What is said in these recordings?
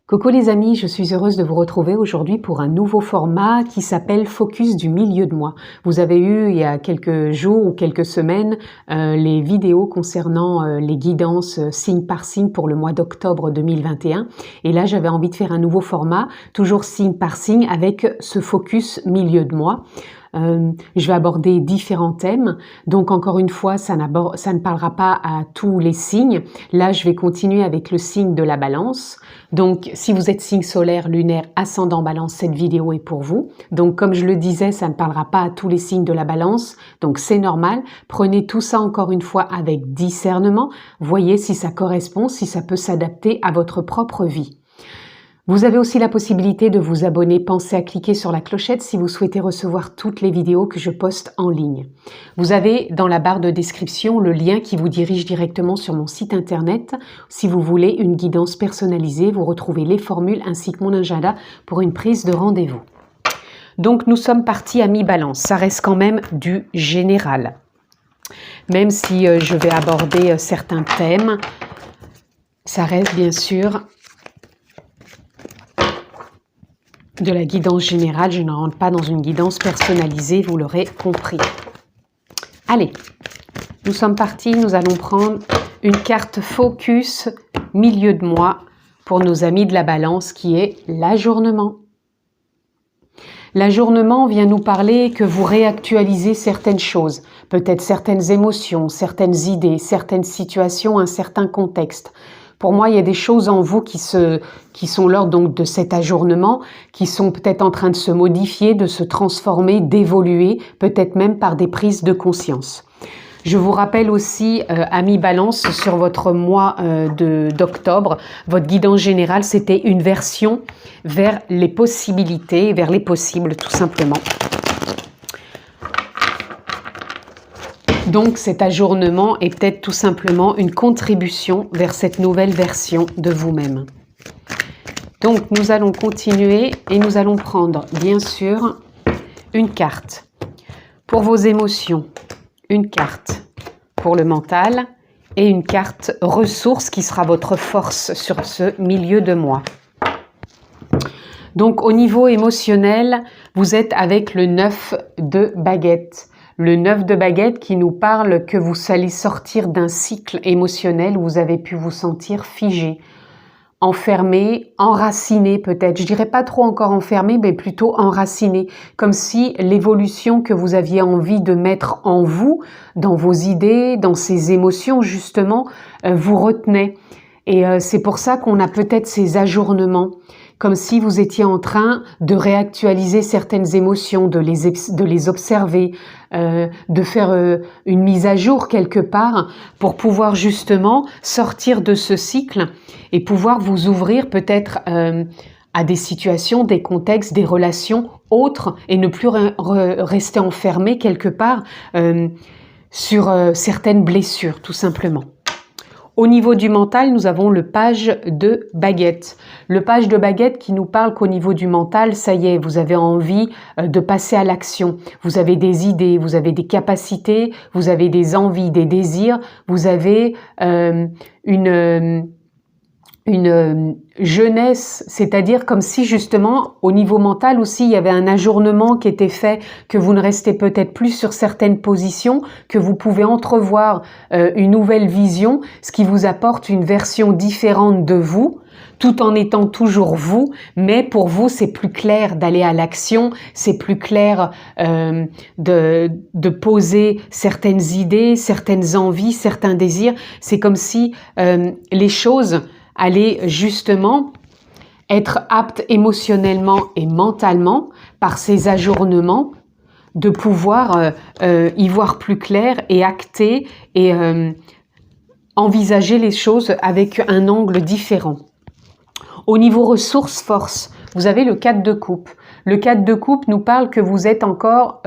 Coucou les amis, je suis heureuse de vous retrouver aujourd'hui pour un nouveau format qui s'appelle Focus du milieu de mois. Vous avez eu il y a quelques jours ou quelques semaines les vidéos concernant les guidances signe par signe pour le mois d'octobre 2021 et là j'avais envie de faire un nouveau format, toujours signe par signe avec ce focus milieu de mois. Je vais aborder différents thèmes, donc encore une fois ça ne parlera pas à tous les signes. Là je vais continuer avec le signe de la balance, donc si vous êtes signe solaire, lunaire, ascendant balance, cette vidéo est pour vous. Donc comme je le disais, ça ne parlera pas à tous les signes de la balance, donc c'est normal. Prenez tout ça encore une fois avec discernement, voyez si ça correspond, si ça peut s'adapter à votre propre vie. Vous avez aussi la possibilité de vous abonner, pensez à cliquer sur la clochette si vous souhaitez recevoir toutes les vidéos que je poste en ligne. Vous avez dans la barre de description le lien qui vous dirige directement sur mon site internet. Si vous voulez une guidance personnalisée, vous retrouvez les formules ainsi que mon agenda pour une prise de rendez-vous. Donc nous sommes partis à mi-balance, ça reste quand même du général. Même si je vais aborder certains thèmes, ça reste bien sûr de la guidance générale, je ne rentre pas dans une guidance personnalisée, vous l'aurez compris. Allez, nous sommes partis, nous allons prendre une carte focus milieu de mois pour nos amis de la balance qui est l'ajournement. L'ajournement vient nous parler que vous réactualisez certaines choses, peut-être certaines émotions, certaines idées, certaines situations, un certain contexte. Pour moi, il y a des choses en vous qui sont lors donc de cet ajournement, qui sont peut-être en train de se modifier, de se transformer, d'évoluer, peut-être même par des prises de conscience. Je vous rappelle aussi, amis Balance, sur votre mois d'octobre, votre guidance générale, c'était une version vers les possibilités, vers les possibles tout simplement. Donc cet ajournement est peut-être tout simplement une contribution vers cette nouvelle version de vous-même. Donc nous allons continuer et nous allons prendre bien sûr une carte pour vos émotions, une carte pour le mental et une carte ressources qui sera votre force sur ce milieu de mois. Donc au niveau émotionnel, vous êtes avec le 9 de baguette. Le 9 de baguette qui nous parle que vous allez sortir d'un cycle émotionnel où vous avez pu vous sentir figé, enfermé, enraciné peut-être. Je dirais pas trop encore enfermé, mais plutôt enraciné. Comme si l'évolution que vous aviez envie de mettre en vous, dans vos idées, dans ces émotions justement, vous retenait. Et c'est pour ça qu'on a peut-être ces ajournements. Comme si vous étiez en train de réactualiser certaines émotions, de les observer, de faire une mise à jour quelque part pour pouvoir justement sortir de ce cycle et pouvoir vous ouvrir peut-être à des situations, des contextes, des relations autres et ne plus rester enfermé quelque part sur certaines blessures tout simplement. Au niveau du mental, nous avons le page de baguette. Le page de baguette qui nous parle qu'au niveau du mental, ça y est, vous avez envie de passer à l'action. Vous avez des idées, vous avez des capacités, vous avez des envies, des désirs, vous avez une jeunesse, c'est-à-dire comme si justement au niveau mental aussi il y avait un ajournement qui était fait, que vous ne restez peut-être plus sur certaines positions, que vous pouvez entrevoir une nouvelle vision, ce qui vous apporte une version différente de vous, tout en étant toujours vous, mais pour vous c'est plus clair d'aller à l'action, c'est plus clair de poser certaines idées, certaines envies, certains désirs, c'est comme si les choses allez justement être apte émotionnellement et mentalement par ces ajournements de pouvoir y voir plus clair et acter et envisager les choses avec un angle différent. Au niveau ressources, force, vous avez le 4 de coupe. Le 4 de coupe nous parle que vous êtes encore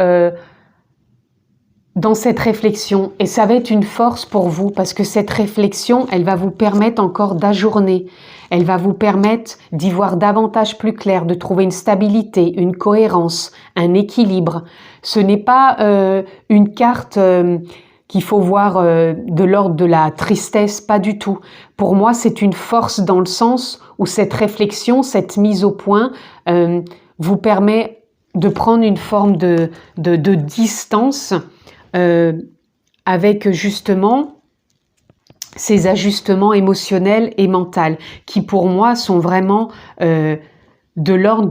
dans cette réflexion et ça va être une force pour vous parce que cette réflexion, elle va vous permettre encore d'ajourner, elle va vous permettre d'y voir davantage plus clair, de trouver une stabilité, une cohérence, un équilibre. Ce n'est pas une carte qu'il faut voir de l'ordre de la tristesse, pas du tout. Pour moi, c'est une force dans le sens où cette réflexion, cette mise au point vous permet de prendre une forme de distance avec justement ces ajustements émotionnels et mentaux qui pour moi sont vraiment de l'ordre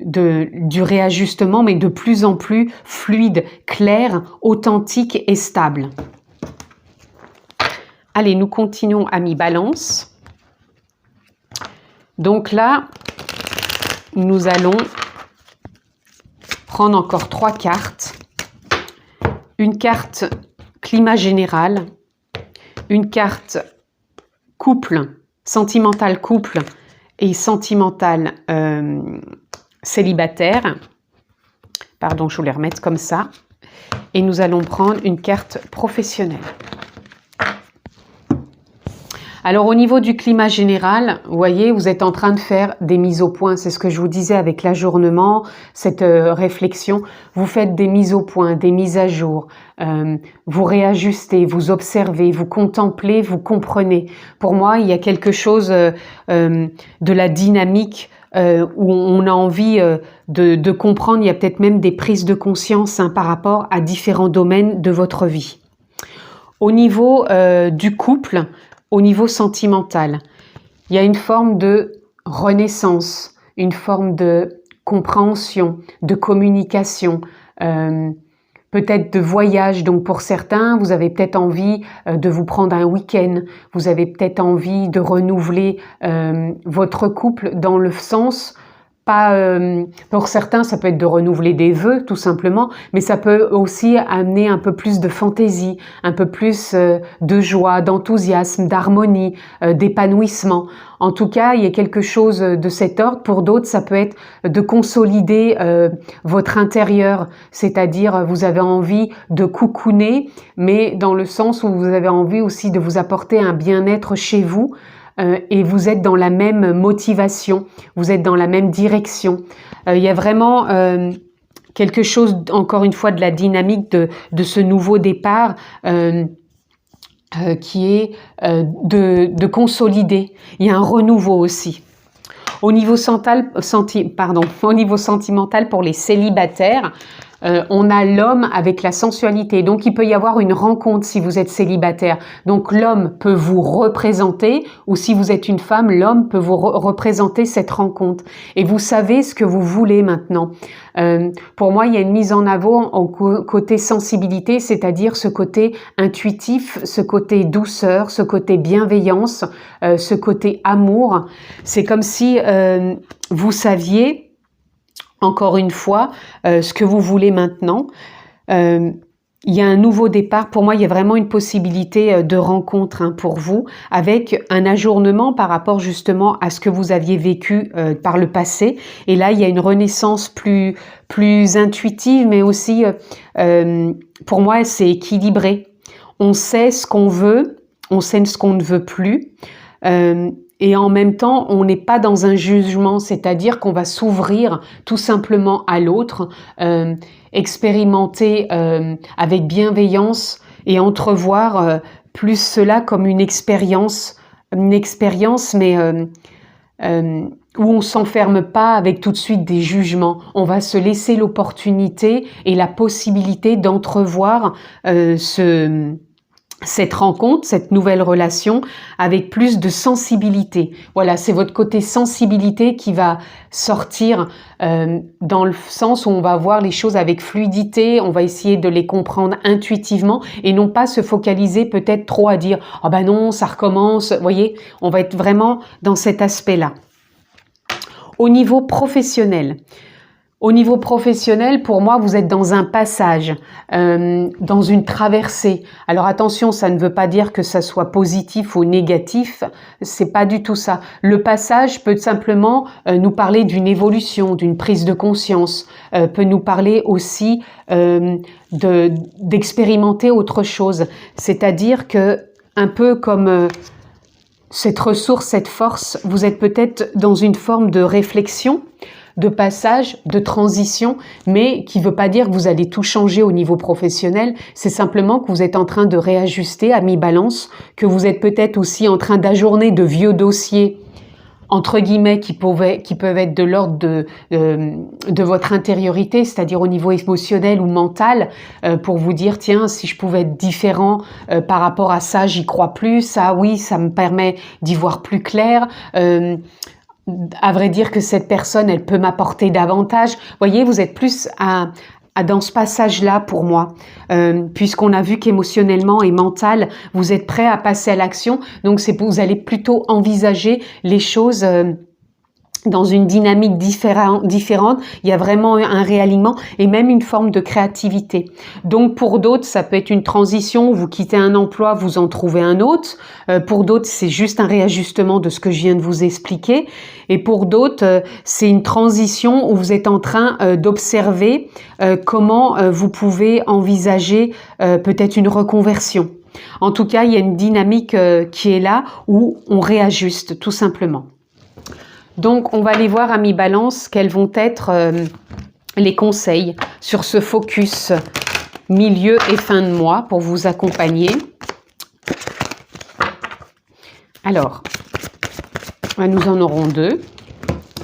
du réajustement, mais de plus en plus fluide, clair, authentique et stable. Allez, nous continuons, amis Balance. Donc là, nous allons prendre encore 3 cartes. Une carte climat général, une carte couple, sentimental couple et sentimental célibataire. Pardon, je vais les remettre comme ça. Et nous allons prendre une carte professionnelle. Alors au niveau du climat général, vous voyez, vous êtes en train de faire des mises au point. C'est ce que je vous disais avec l'ajournement, cette réflexion. Vous faites des mises au point, des mises à jour. Vous réajustez, vous observez, vous contemplez, vous comprenez. Pour moi, il y a quelque chose de la dynamique où on a envie de comprendre. Il y a peut-être même des prises de conscience par rapport à différents domaines de votre vie. Au niveau du couple, au niveau sentimental, il y a une forme de renaissance, une forme de compréhension, de communication, peut-être de voyage. Donc pour certains, vous avez peut-être envie de vous prendre un week-end, vous avez peut-être envie de renouveler votre couple dans le sens... pour certains, ça peut être de renouveler des vœux, tout simplement, mais ça peut aussi amener un peu plus de fantaisie, un peu plus de joie, d'enthousiasme, d'harmonie, d'épanouissement. En tout cas, il y a quelque chose de cet ordre. Pour d'autres, ça peut être de consolider votre intérieur, c'est-à-dire vous avez envie de cocooner, mais dans le sens où vous avez envie aussi de vous apporter un bien-être chez vous, et vous êtes dans la même motivation, vous êtes dans la même direction. Il y a vraiment quelque chose, encore une fois, de la dynamique de ce nouveau départ qui est de consolider. Il y a un renouveau aussi. Au niveau sentimental pour les célibataires, on a l'homme avec la sensualité. Donc, il peut y avoir une rencontre si vous êtes célibataire. Donc, l'homme peut vous représenter, ou si vous êtes une femme, l'homme peut vous représenter cette rencontre. Et vous savez ce que vous voulez maintenant. Pour moi, il y a une mise en avant au côté sensibilité, c'est-à-dire ce côté intuitif, ce côté douceur, ce côté bienveillance, ce côté amour. C'est comme si vous saviez... Encore une fois, ce que vous voulez maintenant. Il y a un nouveau départ. Pour moi, il y a vraiment une possibilité de rencontre pour vous, avec un ajournement par rapport justement à ce que vous aviez vécu par le passé. Et là, il y a une renaissance plus intuitive, mais aussi, pour moi, c'est équilibré. On sait ce qu'on veut, on sait ce qu'on ne veut plus. Et en même temps, on n'est pas dans un jugement, c'est-à-dire qu'on va s'ouvrir tout simplement à l'autre, expérimenter avec bienveillance et entrevoir plus cela comme une expérience mais où on s'enferme pas avec tout de suite des jugements. On va se laisser l'opportunité et la possibilité d'entrevoir cette rencontre, cette nouvelle relation avec plus de sensibilité. Voilà, c'est votre côté sensibilité qui va sortir dans le sens où on va voir les choses avec fluidité, on va essayer de les comprendre intuitivement et non pas se focaliser peut-être trop à dire « Ah ben non, ça recommence ». Vous voyez, on va être vraiment dans cet aspect-là. Au niveau professionnel, pour moi, vous êtes dans un passage, dans une traversée. Alors attention, ça ne veut pas dire que ça soit positif ou négatif, c'est pas du tout ça. Le passage peut simplement nous parler d'une évolution, d'une prise de conscience, peut nous parler aussi d'expérimenter autre chose. C'est-à-dire que, un peu comme cette ressource, cette force, vous êtes peut-être dans une forme de réflexion, de passage, de transition, mais qui ne veut pas dire que vous allez tout changer au niveau professionnel. C'est simplement que vous êtes en train de réajuster à mi-balance, que vous êtes peut-être aussi en train d'ajourner de vieux dossiers entre guillemets, qui peuvent être de l'ordre de votre intériorité, c'est-à-dire au niveau émotionnel ou mental, pour vous dire, tiens, si je pouvais être différent par rapport à ça, j'y crois plus, ça, oui, ça me permet d'y voir plus clair. À vrai dire que cette personne, elle peut m'apporter davantage. Vous voyez, vous êtes plus dans ce passage-là pour moi, puisqu'on a vu qu'émotionnellement et mental, vous êtes prêt à passer à l'action. Donc, vous allez plutôt envisager les choses dans une dynamique différente. Il y a vraiment un réalignement et même une forme de créativité. Donc, pour d'autres, ça peut être une transition. Vous quittez un emploi, vous en trouvez un autre. Pour d'autres, c'est juste un réajustement de ce que je viens de vous expliquer. Et pour d'autres, c'est une transition où vous êtes en train d'observer comment vous pouvez envisager peut-être une reconversion. En tout cas, il y a une dynamique qui est là où on réajuste tout simplement. Donc, on va aller voir à mi-balance quels vont être les conseils sur ce focus milieu et fin de mois pour vous accompagner. Alors, nous en aurons 2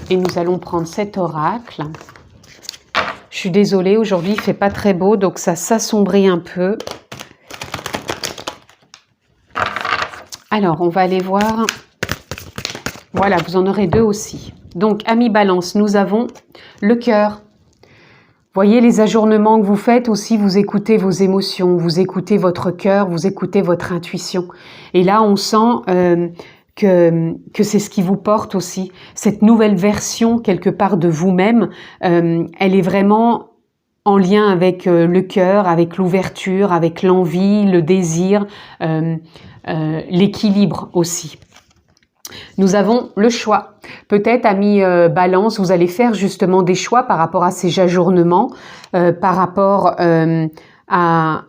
et nous allons prendre cet oracle. Je suis désolée, aujourd'hui il ne fait pas très beau, donc ça s'assombrit un peu. Alors, on va aller voir... Voilà, vous en aurez 2 aussi. Donc, à mi-balance, nous avons le cœur. Voyez les ajournements que vous faites aussi, vous écoutez vos émotions, vous écoutez votre cœur, vous écoutez votre intuition. Et là, on sent que c'est ce qui vous porte aussi. Cette nouvelle version, quelque part, de vous-même, elle est vraiment en lien avec le cœur, avec l'ouverture, avec l'envie, le désir, l'équilibre aussi. Nous avons le choix. Peut-être à mi-balance, vous allez faire justement des choix par rapport à ces ajournements, par rapport à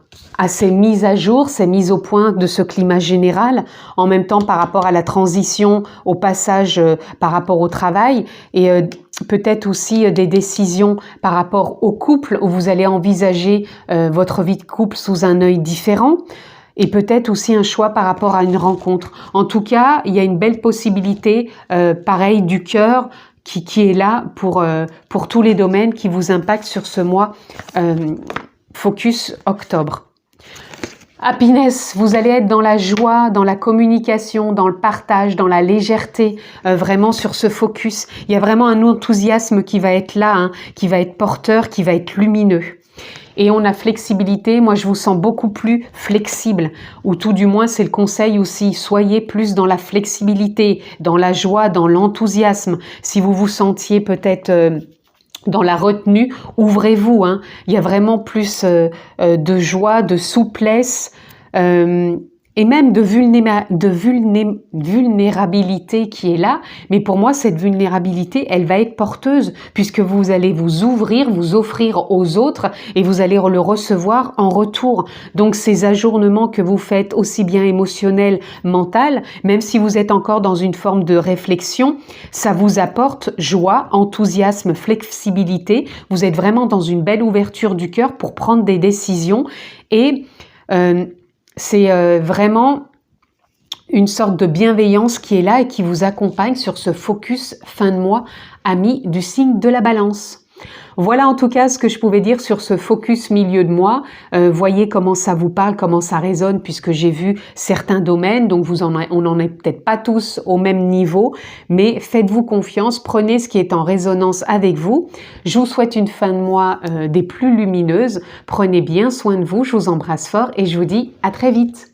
ces mises à jour, ces mises au point de ce climat général, en même temps par rapport à la transition, au passage par rapport au travail, et peut-être aussi des décisions par rapport au couple, où vous allez envisager votre vie de couple sous un œil différent. Et peut-être aussi un choix par rapport à une rencontre. En tout cas, il y a une belle possibilité, pareil, du cœur qui est là pour tous les domaines qui vous impactent sur ce mois Focus Octobre. Happiness, vous allez être dans la joie, dans la communication, dans le partage, dans la légèreté, vraiment sur ce focus. Il y a vraiment un enthousiasme qui va être là, hein, qui va être porteur, qui va être lumineux. Et on a flexibilité, moi je vous sens beaucoup plus flexible, ou tout du moins c'est le conseil aussi, soyez plus dans la flexibilité, dans la joie, dans l'enthousiasme. Si vous vous sentiez peut-être dans la retenue, ouvrez-vous, hein. Il y a vraiment plus de joie, de souplesse, et même de vulnérabilité qui est là. Mais pour moi, cette vulnérabilité, elle va être porteuse puisque vous allez vous ouvrir, vous offrir aux autres et vous allez le recevoir en retour. Donc, ces ajournements que vous faites aussi bien émotionnels, mental, même si vous êtes encore dans une forme de réflexion, ça vous apporte joie, enthousiasme, flexibilité. Vous êtes vraiment dans une belle ouverture du cœur pour prendre des décisions et c'est vraiment une sorte de bienveillance qui est là et qui vous accompagne sur ce focus fin de mois, amis du signe de la Balance. Voilà en tout cas ce que je pouvais dire sur ce focus milieu de mois. Voyez comment ça vous parle, comment ça résonne, puisque j'ai vu certains domaines, donc on n'en est peut-être pas tous au même niveau, mais faites-vous confiance, prenez ce qui est en résonance avec vous. Je vous souhaite une fin de mois des plus lumineuses. Prenez bien soin de vous, je vous embrasse fort et je vous dis à très vite.